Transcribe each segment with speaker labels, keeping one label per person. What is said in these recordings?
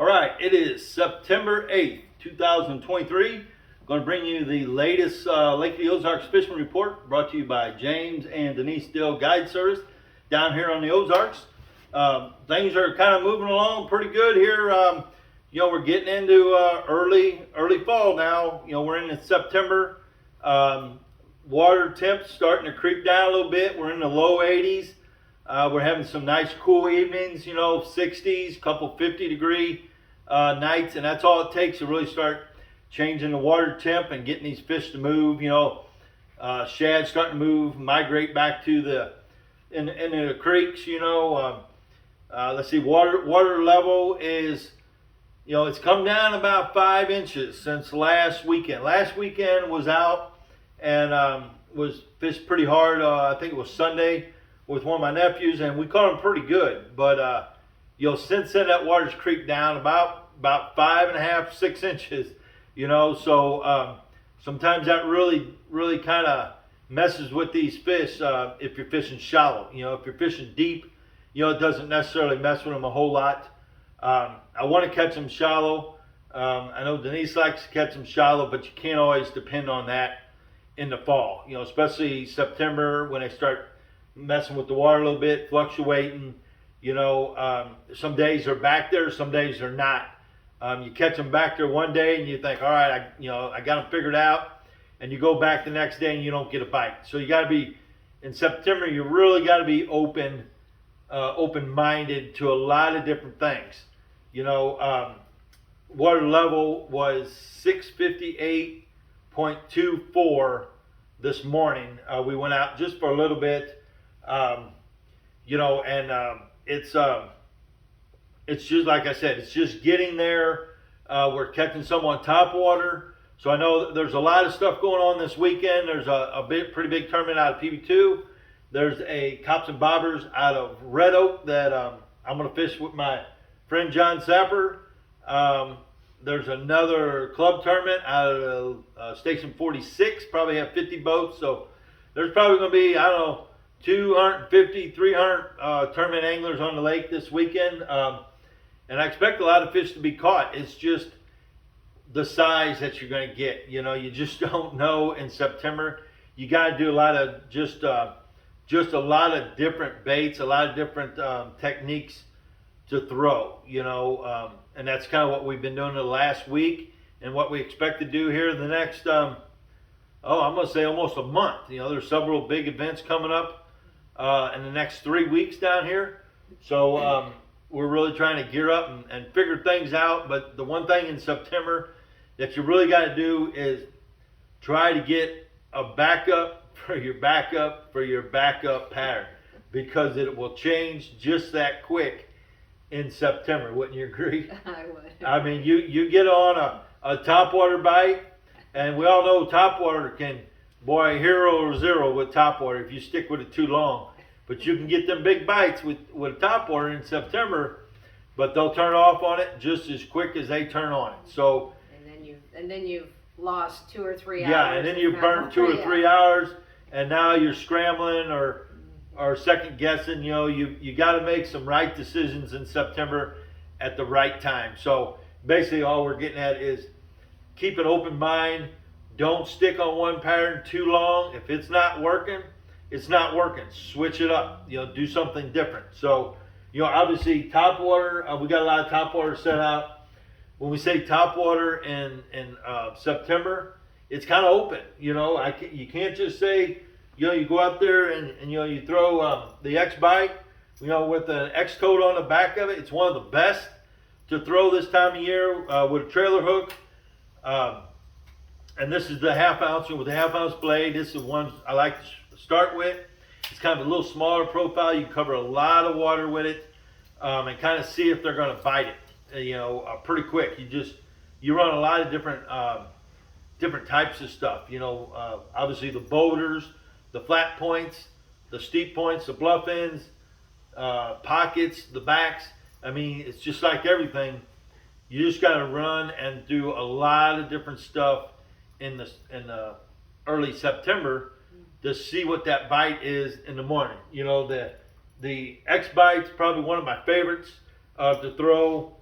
Speaker 1: All right, it is September 8th, 2023. Going to bring you the latest Lake of the Ozarks fishing report brought to you by James and Denise Dill Guide Service down here on the Ozarks. Things are kind of moving along pretty good here. We're getting into early fall now. We're in September. Water temps starting to creep down a little bit. We're in the low 80s. We're having some nice cool evenings, 60s, couple 50-degree nights, and that's all it takes to really start changing the water temp and getting these fish to move. Shad starting to move, migrate back to into the creeks. Let's see, water level is, it's come down about 5 inches since last weekend. Last weekend was out and was fished pretty hard. I think it was Sunday with one of my nephews, and we caught them pretty good. But since then that water's creeped down about 5.5, 6 inches. So sometimes that really kind of messes with these fish if you're fishing shallow. If you're fishing deep, it doesn't necessarily mess with them a whole lot. I want to catch them shallow. I know Denise likes to catch them shallow, but you can't always depend on that in the fall. Especially September when they start messing with the water a little bit, fluctuating. Some days they're back there, some days they're not. You catch them back there one day and you think, all right, I got them figured out, and you go back the next day and you don't get a bite. So you got to be, in September, you really got to be open-minded to a lot of different things. Water level was 658.24 this morning. We went out just for a little bit, it's just like I said, it's just getting there. We're catching some on Topwater. So I know that there's a lot of stuff going on this weekend. There's a pretty big tournament out of PB2. There's a Cops and Bobbers out of Red Oak that I'm going to fish with my friend John Sapper. There's another club tournament out of Station 46, probably have 50 boats. So there's probably going to be, 250, 300 tournament anglers on the lake this weekend. And I expect a lot of fish to be caught. It's just the size that you're going to get. You just don't know in September. You got to do a lot of just a lot of different baits, a lot of different techniques to throw. And that's kind of what we've been doing the last week, and what we expect to do here in the next, I'm going to say almost a month. There's several big events coming up in the next 3 weeks down here. So we're really trying to gear up and figure things out. But the one thing in September that you really got to do is try to get a backup for your backup pattern, because it will change just that quick in September. Wouldn't you agree?
Speaker 2: I would.
Speaker 1: I mean, you get on a topwater bite, and we all know topwater can, hero or zero with topwater if you stick with it too long. But you can get them big bites with topwater in September, but they'll turn off on it just as quick as they turn on it. So
Speaker 2: and then you've lost 2 or 3 hours.
Speaker 1: Yeah, and then you've burned 2 or 3 hours, and now you're scrambling or second guessing. You got to make some right decisions in September at the right time. So basically all we're getting at is keep an open mind. Don't stick on one pattern too long. If it's not working, it's not working. Switch it up. Do something different. So, obviously topwater, we got a lot of topwater set out. When we say topwater in September, it's kind of open. You can't just say, you go out there and you throw the X bite, with an X coat on the back of it. It's one of the best to throw this time of year with a trailer hook. And this is the half ounce with the half ounce blade. This is the one I like to start with. It's kind of a little smaller profile. You can cover a lot of water with it and kind of see if they're going to bite it. Pretty quick. You run a lot of different types of stuff. Obviously the boulders, the flat points, the steep points, the bluff ends, pockets, the backs. I mean, it's just like everything. You just got to run and do a lot of different stuff in the early September to see what that bite is in the morning. The X bite's probably one of my favorites to throw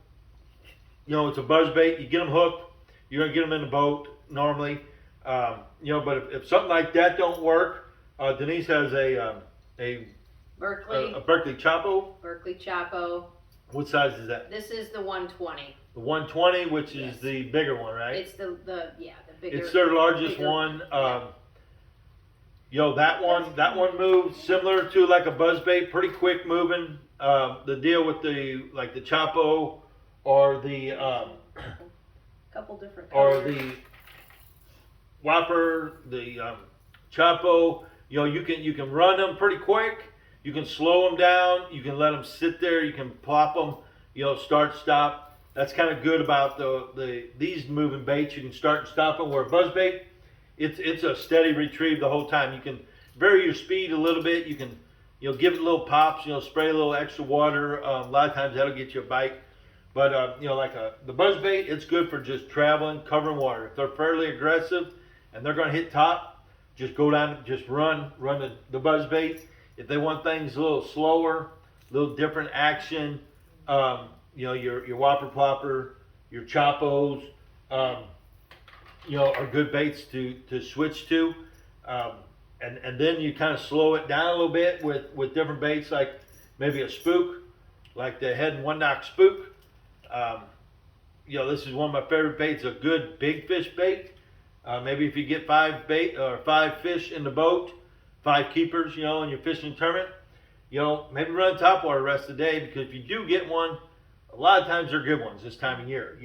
Speaker 1: it's a buzz bait. You get them hooked, you're gonna get them in the boat normally. But if something like that don't work, Denise has a Berkeley Chapo.
Speaker 2: Berkeley Chapo.
Speaker 1: What size is that?
Speaker 2: This is the 120.
Speaker 1: The 120, which
Speaker 2: Yes.
Speaker 1: is the bigger one, right?
Speaker 2: It's the bigger.
Speaker 1: It's their largest
Speaker 2: bigger,
Speaker 1: one.
Speaker 2: yeah.
Speaker 1: That one moves similar to like a buzzbait, pretty quick moving. The deal with the Chapo or the
Speaker 2: Couple different
Speaker 1: or
Speaker 2: colors.
Speaker 1: the Whopper, the Chapo, you can run them pretty quick. You can slow them down. You can let them sit there. You can plop them. Start, stop. That's kind of good about these moving baits. You can start and stop them. Where a buzz bait, it's a steady retrieve the whole time. You can vary your speed a little bit. You can give it little pops. Spray a little extra water. A lot of times that'll get you a bite. But the buzz bait, it's good for just traveling, covering water. If they're fairly aggressive and they're going to hit top, just go down, just run the buzz bait. If they want things a little slower, a little different action, your Whopper Plopper, your Chapos, are good baits to switch to. And then you kind of slow it down a little bit with different baits, like maybe a spook, like the Head and One Knock Spook. This is one of my favorite baits, a good big fish bait. Maybe if you get 5 fish in the boat, 5 keepers, in your fishing tournament, maybe run topwater the rest of the day, because if you do get one, a lot of times they're good ones this time of year,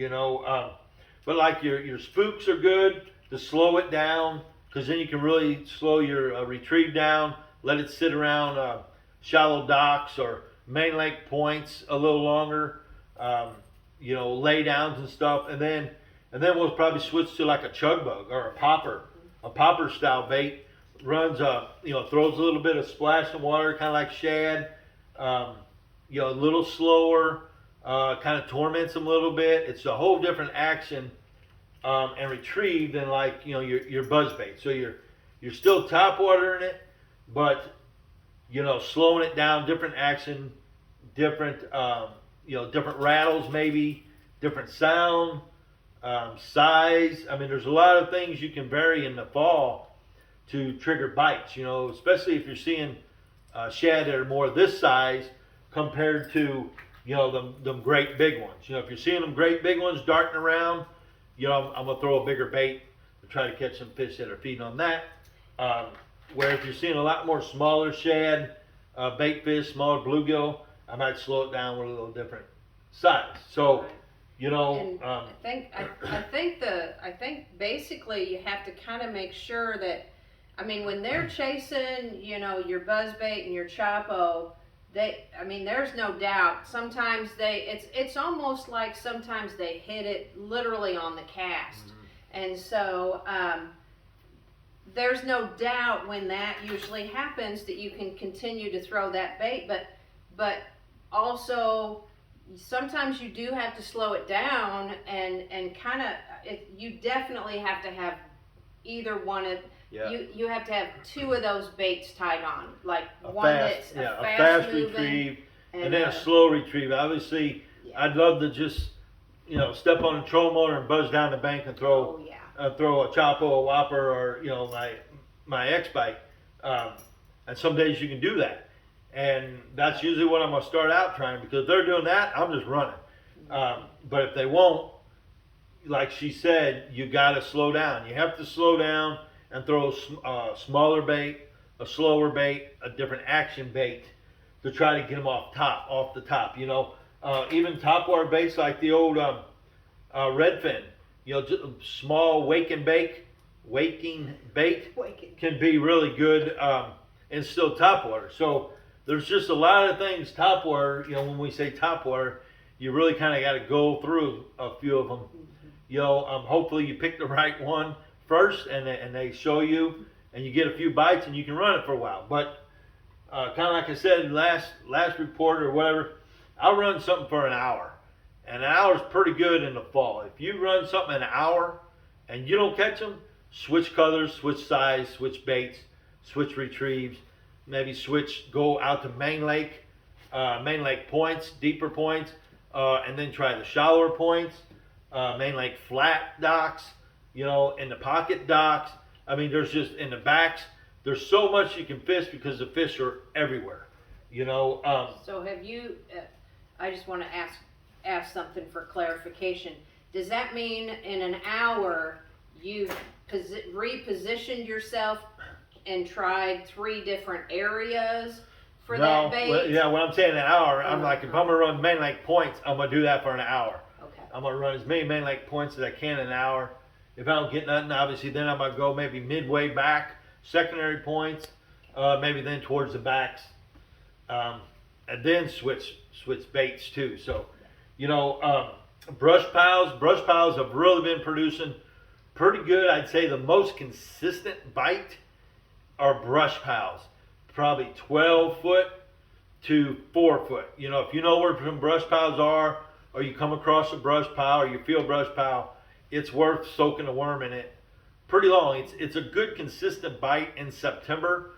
Speaker 1: but like your spooks are good to slow it down, because then you can really slow your retrieve down, let it sit around shallow docks or main lake points a little longer, lay downs and stuff, and then we'll probably switch to like a chug bug or a popper style bait. Runs throws a little bit of splash in water, kind of like shad, a little slower, kind of torments them a little bit. It's a whole different action and retrieve than like your buzz bait. So you're still top watering it, but slowing it down, different action, different different rattles, maybe different sound, size. I mean, there's a lot of things you can vary in the fall to trigger bites, especially if you're seeing shad that are more this size compared to, them great big ones. If you're seeing them great big ones darting around, I'm going to throw a bigger bait to try to catch some fish that are feeding on that. Where if you're seeing a lot more smaller shad, bait fish, smaller bluegill, I might slow it down with a little different size. So,
Speaker 2: And I think basically you have to kind of make sure that, when they're chasing, your buzzbait and your Chapo, there's no doubt. Sometimes it's almost like sometimes they hit it literally on the cast, and so there's no doubt when that usually happens that you can continue to throw that bait, but also sometimes you do have to slow it down and kind of you definitely have to have either one of.
Speaker 1: Yeah.
Speaker 2: You have to have 2 of those baits tied on, like
Speaker 1: a
Speaker 2: one
Speaker 1: fast,
Speaker 2: that's
Speaker 1: a fast
Speaker 2: moving,
Speaker 1: retrieve, and then a slow retrieve. Obviously,
Speaker 2: yeah.
Speaker 1: I'd love to just step on a trolling motor and buzz down the bank and throw a Chapo, a Whopper, or my X bite. And some days you can do that, and that's usually what I'm gonna start out trying, because if they're doing that, I'm just running. But if they won't, like she said, you gotta slow down. You have to slow down and throw a smaller bait, a slower bait, a different action bait to try to get them off the top. Even topwater baits like the old redfin, just small waking bait can be really good and still topwater. So there's just a lot of things topwater. When we say topwater, you really kind of got to go through a few of them. Hopefully you pick the right one first, and they show you, and you get a few bites, and you can run it for a while. But kind of like I said last report or whatever, I'll run something for an hour, and an hour is pretty good in the fall. If you run something an hour and you don't catch them, switch colors, switch size, switch baits, switch retrieves, maybe go out to main lake points, deeper points, and then try the shallower points. main lake flat docks, you know, in the pocket docks. I mean, there's just in the backs. There's so much you can fish because the fish are everywhere, you know.
Speaker 2: So have you? I just want to ask something for clarification. Does that mean in an hour you've repositioned yourself and tried 3 different areas for that bait?
Speaker 1: Well, yeah, when I'm saying an hour, I'm like, if I'm gonna run main lake points, I'm gonna do that for an hour.
Speaker 2: Okay.
Speaker 1: I'm gonna run as many main lake points as I can in an hour. If I don't get nothing, obviously, then I'm gonna go maybe midway back, secondary points, maybe then towards the backs, and then switch baits too. So, you know, brush piles have really been producing pretty good. I'd say the most consistent bite are brush piles, probably 12 foot to 4 foot. You know, if you know where some brush piles are, or you come across a brush pile, or you feel a brush pile, it's worth soaking a worm in it pretty long. It's a good consistent bite in September.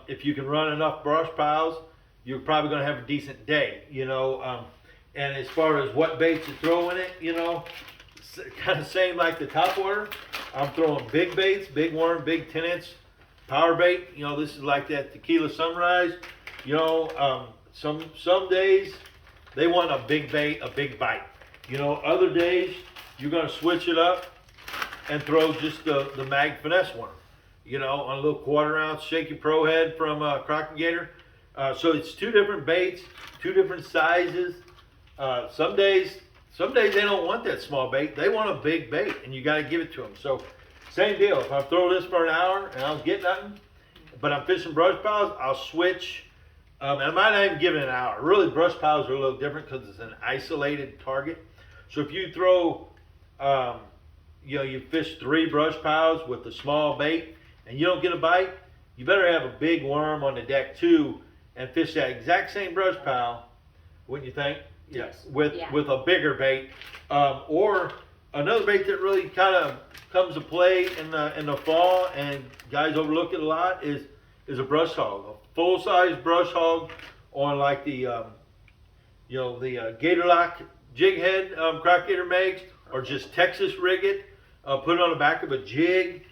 Speaker 1: If you can run enough brush piles, you're probably going to have a decent day, you know. And as far as what baits you throw in it, you know, kind of same like the Topwater. I'm throwing big baits, big worm, big 10-inch power bait. You know, this is like that tequila sunrise. You know, some days they want a big bait, a big bite. You know, other days you're going to switch it up and throw just the mag finesse worm. You know, on a little 1/4 ounce shaky pro head from Crockett Gator. So it's 2 different baits, 2 different sizes. Some days they don't want that small bait. They want a big bait, and you got to give it to them. So same deal. If I throw this for an hour and I don't get nothing, but I'm fishing brush piles, I'll switch. And I might not even give it an hour. Really, brush piles are a little different because it's an isolated target. So if you throw, you know, you fish 3 brush piles with a small bait and you don't get a bite, you better have a big worm on the deck too and fish that exact same brush pile, wouldn't you think?
Speaker 2: Yes.
Speaker 1: With a bigger bait, or another bait that really kind of comes to play in the fall and guys overlook it a lot is a brush hog, a full size brush hog on like the you know, the Gator Lock jig head Crockett Gator makes, or just Texas rig it, put it on the back of a jig,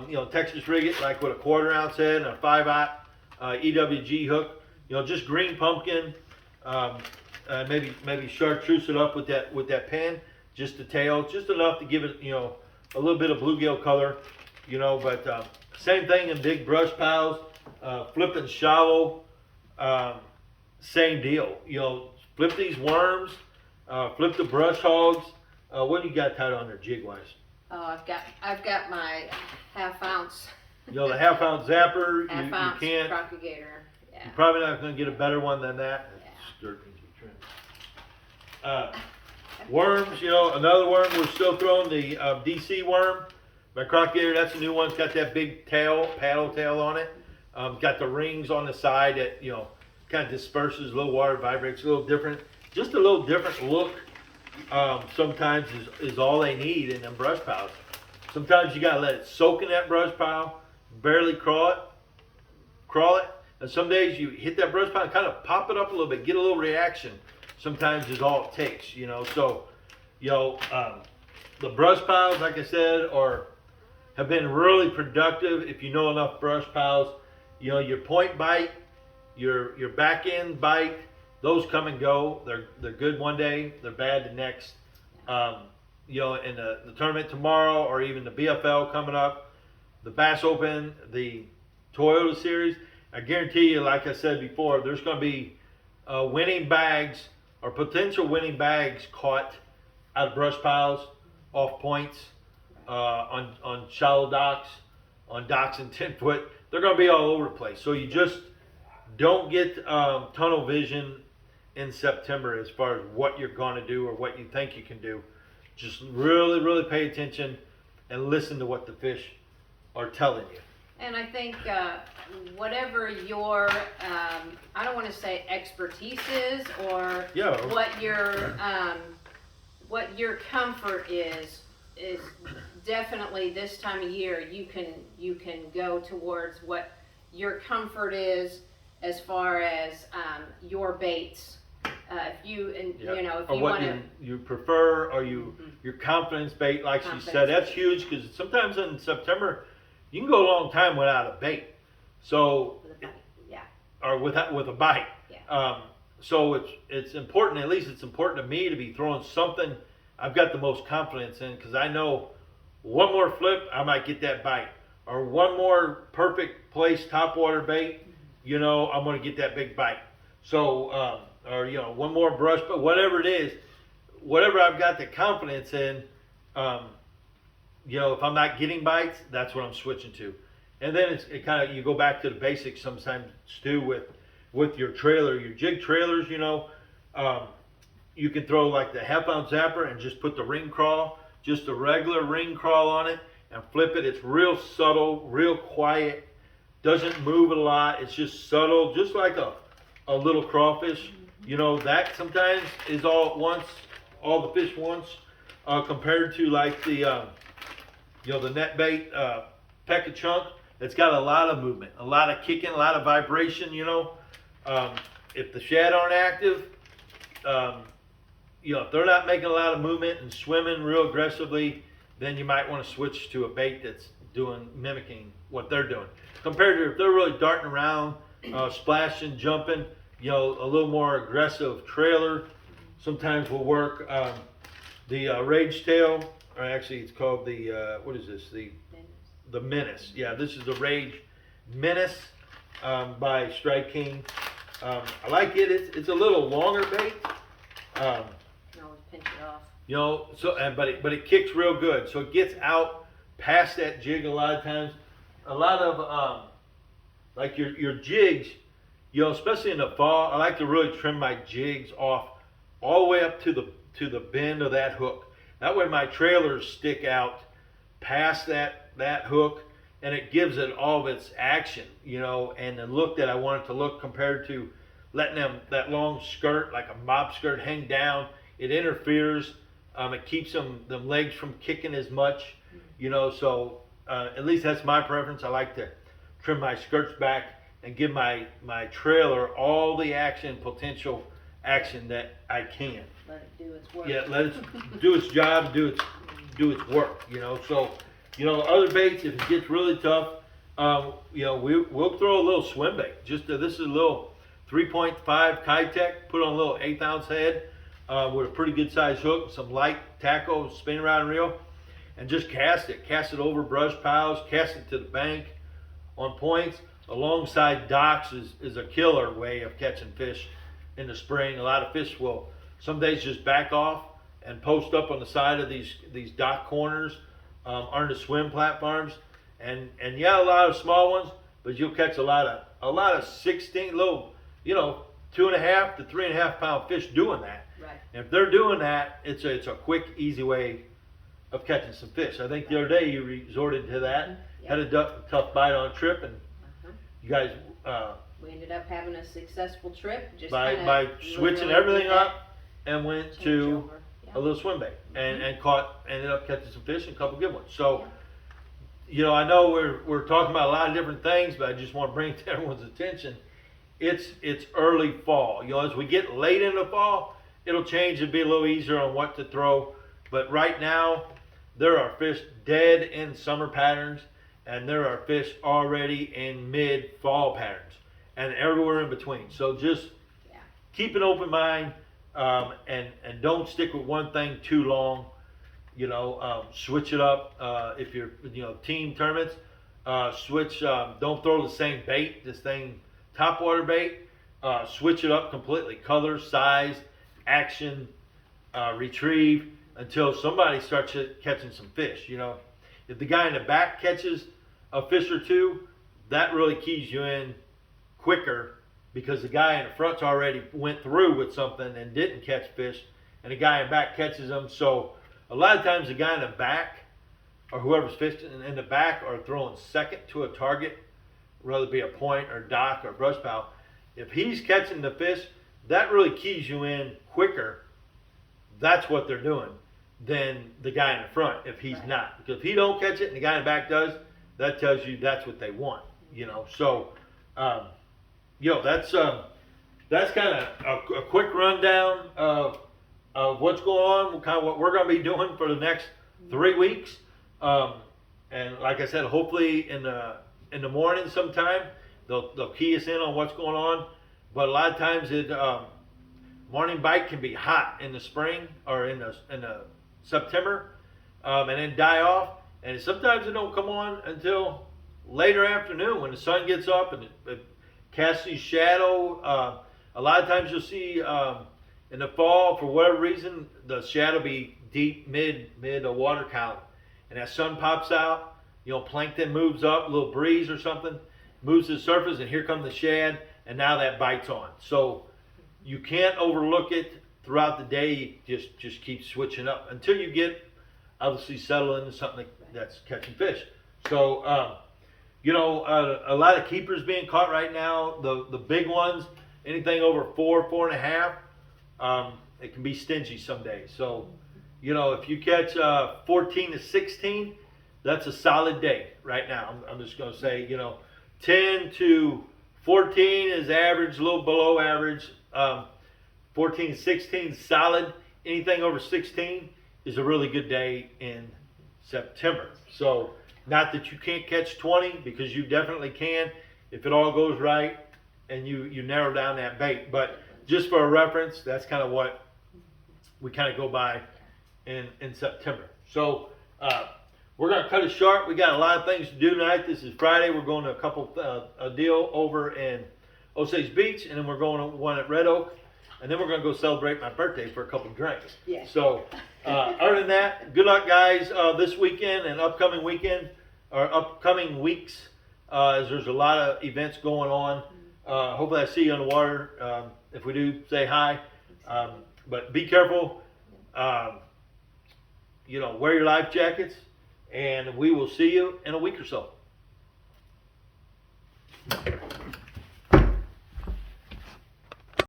Speaker 1: you know, Texas rig it like with a 1/4 ounce head and a 5/0 EWG hook, you know, just green pumpkin. Maybe chartreuse it up with that pen, just the tail, just enough to give it, you know, a little bit of bluegill color, you know. But same thing in big brush piles, flipping shallow, same deal. You know, flip these worms, flip the brush hogs. What do you got tied on there jig wise?
Speaker 2: Oh, I've got my 1/2 ounce.
Speaker 1: You know, the 1/2 ounce zapper.
Speaker 2: 1/2
Speaker 1: you
Speaker 2: ounce
Speaker 1: can't.
Speaker 2: Crockett Gator. Yeah.
Speaker 1: You're probably not going to get a better one than that. Worms, you know, another worm we're still throwing, the DC worm by Crockett Gator. That's a new one. It's got that big tail, paddle tail on it. Got the rings on the side that, you know, kind of disperses, a little water vibrates, a little different. Just a little different look sometimes is all they need in them brush piles. Sometimes you got to let it soak in that brush pile, barely crawl it. And some days you hit that brush pile and kind of pop it up a little bit, get a little reaction. Sometimes is all it takes, you know. So, you know, the brush piles, like I said, have been really productive if you know enough brush piles. You know, your point bite, your back end bite, those come and go. They're good one day, they're bad the next. You know, in the tournament tomorrow, or even the BFL coming up, the Bass Open, the Toyota Series, I guarantee you, like I said before, there's going to be winning bags or potential winning bags caught out of brush piles, off points, on shallow docks, on docks in 10 foot. They're going to be all over the place. So you just don't get tunnel vision in September as far as what you're going to do or what you think you can do. Just really, really pay attention and listen to what the fish are telling you.
Speaker 2: And I think whatever your, I don't want to say expertise is, or what your comfort is definitely this time of year you can go towards what your comfort is as far as your baits If you, and
Speaker 1: Yeah.
Speaker 2: you know, if
Speaker 1: Or
Speaker 2: you
Speaker 1: what
Speaker 2: want to.
Speaker 1: you prefer, or your confidence bait, like she said, that's huge, because sometimes in September you can go a long time without a bait. So,
Speaker 2: With a bite, yeah.
Speaker 1: or with a bite.
Speaker 2: Yeah.
Speaker 1: So it's important. At least it's important to me to be throwing something I've got the most confidence in, because I know one more flip I might get that bite, or one more perfect place topwater bait, you know, I'm going to get that big bite. So or you know, one more brush, but whatever it is, whatever I've got the confidence in, you know, if I'm not getting bites, that's what I'm switching to. And then it kind of, you go back to the basics sometimes too, with your trailer, your jig trailers, you know. You can throw like the half-ounce zapper and just put the ring crawl, just a regular ring crawl on it, and flip it. It's real subtle, real quiet, doesn't move a lot. It's just subtle, just like a little crawfish. You know, that sometimes is all at once, all the fish once, compared to like the, you know, the net bait peck a chunk. It's got a lot of movement, a lot of kicking, a lot of vibration, you know. If the shad aren't active, you know, if they're not making a lot of movement and swimming real aggressively, then you might want to switch to a bait that's mimicking what they're doing. Compared to if they're really darting around, splashing, jumping, you know, a little more aggressive trailer sometimes will work. The Rage Tail, or actually it's called the, what is this? The Menace. Yeah, this is the Rage Menace by Strike King. I like it. It's a little longer bait.
Speaker 2: Always pinch it off.
Speaker 1: You know, so but it kicks real good. So it gets out past that jig a lot of times. A lot of like your jigs, you know, especially in the fall, I like to really trim my jigs off all the way up to the bend of that hook. That way my trailers stick out past that hook, and it gives it all of its action, you know, and the look that I want it to look, compared to letting that long skirt, like a mop skirt, hang down. It interferes. It keeps them legs from kicking as much, you know. So at least that's my preference. I like to trim my skirts back and give my trailer all the potential action that I can.
Speaker 2: Let it do its work.
Speaker 1: Yeah, let it do its job, do its work, you know. So, you know, other baits, if it gets really tough, you know, we'll throw a little swim bait. Just this is a little 3.5 Kitech, put on a little 1/8 ounce head with a pretty good size hook, some light tackle, spin around reel, and just cast it over brush piles, cast it to the bank on points. Alongside docks is a killer way of catching fish in the spring. A lot of fish will some days just back off and post up on the side of these dock corners, on the swim platforms, and yeah, a lot of small ones, but you'll catch a lot of 16 little, you know, 2.5 to 3.5 pound fish doing that.
Speaker 2: Right.
Speaker 1: And if they're doing that, it's a quick, easy way of catching some fish. I think the other day you resorted to that, had a tough bite on a trip, and you guys
Speaker 2: we ended up having a successful trip just
Speaker 1: by switching everything up and went to a little swim bait and ended up catching some fish and a couple good ones. So, you know, I know we're talking about a lot of different things, but I just want to bring it to everyone's attention. It's early fall. You know, as we get late in the fall, it'll change and be a little easier on what to throw. But right now, there are fish dead in summer patterns, and there are fish already in mid-fall patterns, and everywhere in between. So just keep an open mind, and don't stick with one thing too long. You know, switch it up. If you're, you know, team tournaments, switch. Don't throw the same bait, this thing topwater bait. Switch it up completely. Color, size, action, retrieve, until somebody starts catching some fish. You know, if the guy in the back catches a fish or two, that really keys you in quicker, because the guy in the front's already went through with something and didn't catch fish, and the guy in the back catches them. So a lot of times the guy in the back, or whoever's fishing in the back, are throwing second to a target, whether it be a point or dock or brush pile. If he's catching the fish, that really keys you in quicker. That's what they're doing, than the guy in the front if he's not. Because if he don't catch it and the guy in the back does, that tells you that's what they want. You know, so you know, that's that's kind of a quick rundown of what's going on, kind of what we're going to be doing for the next 3 weeks. And like I said, hopefully in the morning sometime they'll key us in on what's going on. But a lot of times morning bike can be hot in the spring or in the September, and then die off. And sometimes it don't come on until later afternoon when the sun gets up and it casts these shadow. A lot of times you'll see in the fall, for whatever reason, the shadow be deep mid water column, and that sun pops out. Plankton moves up, a little breeze or something moves to the surface, and here comes the shad, and now that bites on. So you can't overlook it throughout the day. Just keep switching up until you get obviously settle into something that's catching fish. So a lot of keepers being caught right now. The big ones, anything over 4.5, it can be stingy some days. So if you catch 14 to 16, that's a solid day right now. I'm just going to say 10 to 14 is average, a little below average. 14 to 16 is solid. Anything over 16 is a really good day in September. So not that you can't catch 20, because you definitely can if it all goes right and you narrow down that bait. But just for a reference, that's kind of what we kind of go by in September. So we're going to cut it short. We got a lot of things to do tonight. This is Friday. We're going to a deal over in Osage Beach, and then we're going to one at Red Oak, and then we're going to go celebrate my birthday for a couple of drinks.
Speaker 2: Yeah.
Speaker 1: So other than that, good luck, guys, this weekend and upcoming weekend or upcoming weeks, as there's a lot of events going on. Hopefully I see you on the water. If we do, say hi. But be careful. Wear your life jackets, and we will see you in a week or so.